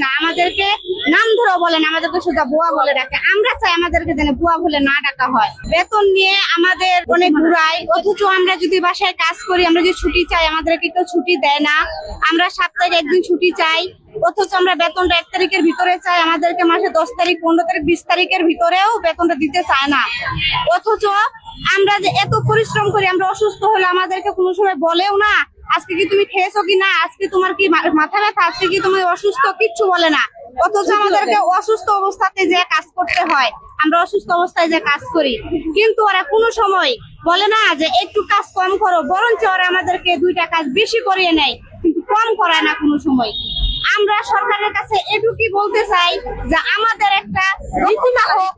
না, আমাদেরকে নাম ধরেও বলে না, আমাদেরকে শুধু বুয়া বলে ডাকে। আমরা চাই আমাদেরকে যেন বুয়া বলে না ডাকা হয়। বেতন নিয়ে আমাদের অনেক ঘুরায়, অথচ আমরা যদি বাসায় কাজ করি, আমরা যদি ছুটি চাই, আমাদেরকে কেউ ছুটি দেয় না। আমরা সপ্তাহে একদিন ছুটি চাই, অথচ আমরা বেতনটা 1 তারিখের ভিতরে চাই, আমাদেরকে মাসে 10 তারিখ, 15 তারিখ, 20 তারিখের ভিতরেও বেতনটা দিতে চায় না। অথচ আমরা যে এত পরিশ্রম করি, আমরা অসুস্থ হলে আমাদেরকে কোনো সময় বলেও না আজকে কি তুমি খেয়েছো কিনা, আজকে তোমার কি মাথা ব্যথা, আজকে কি তুমি অসুস্থ, কিচ্ছু বলে না। অথচ আমাদেরকে অসুস্থ অবস্থাতে যে কাজ করতে হয়, আমরা অসুস্থ অবস্থায় যে কাজ করি, কিন্তু ওরা কোনো সময় বলে না যে একটু কাজ কম করো, বরঞ্চ ওরা আমাদেরকে 2টা কাজ বেশি করিয়ে নেয়, কিন্তু কম করায় না কোনো সময়। আমরা সরকারের কাছে এটুকুই বলতে চাই যে আমাদের একটা নীতিমালা হোক,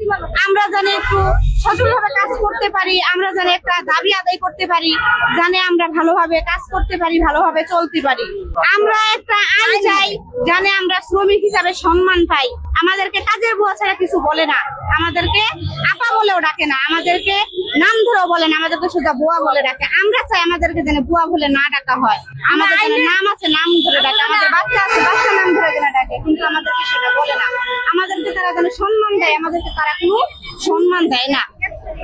আমরা জানি একটু সচলভাবে কাজ করতে পারি, আমরা জানি একটা দাবি আদায় করতে পারি, জানে আমরা ভালোভাবে কাজ করতে পারি, ভালোভাবে চলতে পারি। আমরা একটা আইন চাই, জানে আমরা শ্রমিক হিসাবে সম্মান পাই। আমাদেরকে কাজের বুয়া ছাড়া কিছু বলে না, আমাদেরকে আপা বলেও ডাকে না, আমাদেরকে নাম ধরেও বলে না, আমাদেরকে শুধু বুয়া বলে ডাকে। আমরা চাই আমাদেরকে যেন বুয়া বলে না ডাকা হয়। আমাদের যেন নাম আছে, নাম ধরে ডাকে, আমাদের বাচ্চা আছে, বাচ্চা নাম ধরে যেন ডাকে, কিন্তু আমাদেরকে সেটা বলে না। আমাদেরকে তারা যেন সম্মান দেয়, আমাদেরকে তারা কোনো সম্মান দেয় না।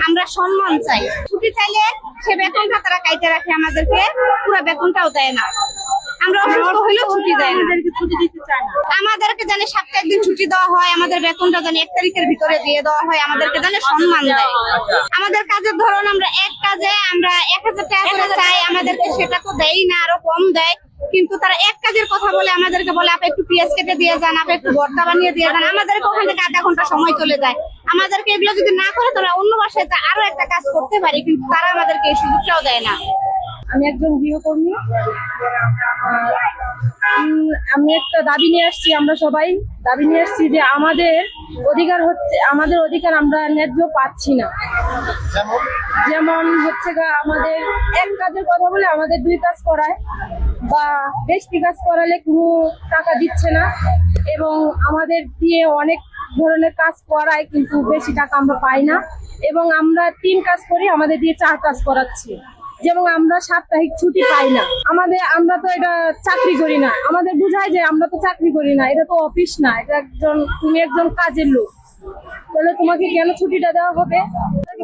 আমরা সম্মান চাই। ছুটি চাইলে সে বেতনটা তারা কাইটে রাখে, আমাদেরকে পুরো বেতনটাও দেয় না। আমরা অসুস্থ হইলেও ছুটি দেয় না, ছুটি দিতে চায় না। আমাদেরকে জানে সপ্তাহে একদিন ছুটি দেওয়া হয়, আমাদের বেতনটা জানি 1 তারিখের ভিতরে দিয়ে দেওয়া হয়, আমাদেরকে জানে সম্মান দেয়। আমাদের কাজের ধরন, আমরা এক কাজে আমরা 1000 টাকা করে চাই, আমাদেরকে সেটা তো দেয় না, আরো কম দেয়। কিন্তু তারা এক কাজের কথা বলে, আমাদেরকে বলে আপনি একটু পেঁয়াজ কেটে দিয়ে যান, আপনি একটু ভর্তা বানিয়ে দিয়ে যান। আমাদেরকে ওখান থেকে 1/2 ঘন্টা সময় চলে যায়। আমাদেরকে এগুলো যদি না করে, তারা অন্য বাসায় আরো একটা কাজ করতে পারি, কিন্তু তারা আমাদেরকে এই সুযোগটাও দেয় না। আমি একজন গৃহকর্মী। আমি একটা দাবি নিয়ে আসছি, আমরা সবাই দাবি নিয়ে আসছি যে আমাদের অধিকার আমরা ন্যায্য পাচ্ছি না। যেমন হচ্ছে আমাদের এক কাজের কথা বলে আমাদের 2 কাজ করায়, বা বেশি কাজ করালে কোনো টাকা দিচ্ছে না, এবং আমাদের দিয়ে অনেক ধরনের কাজ করায় কিন্তু বেশি টাকা আমরা পাই না। এবং আমরা 3 কাজ করি, আমাদের দিয়ে 4 কাজ করাচ্ছে। যেমন আমরা সাপ্তাহিক ছুটি পাই না। আমরা তো এটা চাকরি করি না, আমাদের বুঝায় যে আমরা তো চাকরি করি না, এটা তো অফিস না, এটা তুমি একজন কাজের লোক, তাহলে তোমাকে কেন ছুটিটা দেওয়া হবে?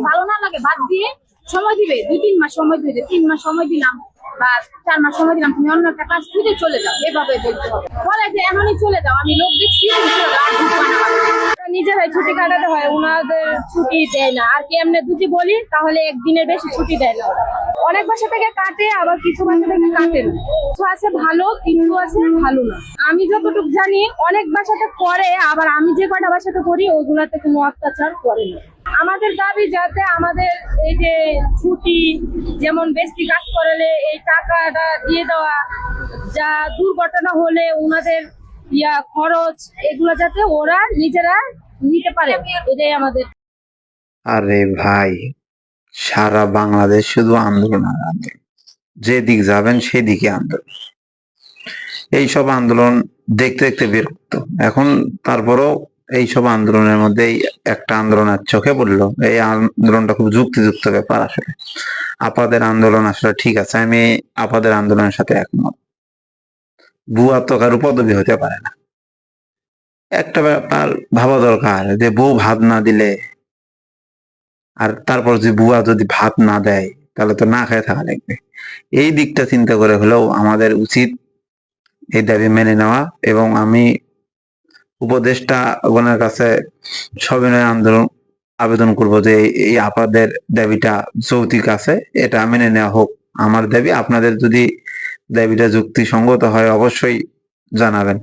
ভালো না লাগে বাদ দিয়ে সময় দিবে, 2-3 মাস সময় দিবে, 3 মাস সময় দিলাম বা 4 মাস সময় দিলাম, তুমি অন্য একটা কাজ খুঁজে চলে যাও, এভাবে বলতে হবে। বলে যে এমনই চলে যাও, আমি লোক দেখছি নিজেরাই ছুটি কাটাতে হয়, ওনাদের ছুটি দেয় না। আর কি এমনি যদি বলি তাহলে 1 দিনের বেশি ছুটি দেয় না। অনেক বাসা থেকে কাটে, আবার কিছু বাসা থেকে কাটে না। কিছু আছে ভালো, কিছু আছে ভালো না। আমি যতটুকু জানি অনেক বাসাতে করে, আবার আমি যে কটা বাসাতে করি ওইগুলাতে কোনো অত্যাচার করে না। আমাদের দাবি যাতে আমাদের এই যে ছুটি, যেমন বেশি কাজ করালে এই টাকাটা দিয়ে দেওয়া, যা দুর্ঘটনা হলে ওনাদের খরচ, এগুলো যাতে ওরা নিজেরা নিতে পারে, এটাই আমাদের। আরে ভাই, সারা বাংলাদেশ শুধু আন্দোলন আর আন্দোলন, যেদিক যাবেন সেদিকে আন্দোলন। এইসব আন্দোলন দেখতে দেখতে বিরক্ত এখন। তারপরও এইসব আন্দোলনের মধ্যে একটা আন্দোলন আর চোখে পড়লো। এই আন্দোলনটা খুব যুক্তিযুক্ত ব্যাপার। আসলে আপাদের আন্দোলন আসলে ঠিক আছে, আমি আপাদের আন্দোলনের সাথে একমত। বুয়া তো কারো পদবি হতে পারে না। একটা ব্যাপার ভাবা দরকার যে বউ ভাত না দিলে, আর তারপর যে বুয়া যদি ভাত না দেয়, তাহলে তো না খেয়ে থাকা লাগবে। এই দিকটা চিন্তা করে হলেও আমাদের উচিত এই দাবি মেনে নেওয়া। এবং আমি উপদেষ্টা গণের কাছে সবিনয় আবেদন করব যে এই আপাদের দাবিটা যৌক্তিক আছে, এটা মেনে নেওয়া হোক। আমার দাবি, আপনাদের যদি দাবিটা যুক্তিসঙ্গত হয় অবশ্যই জানাবেন।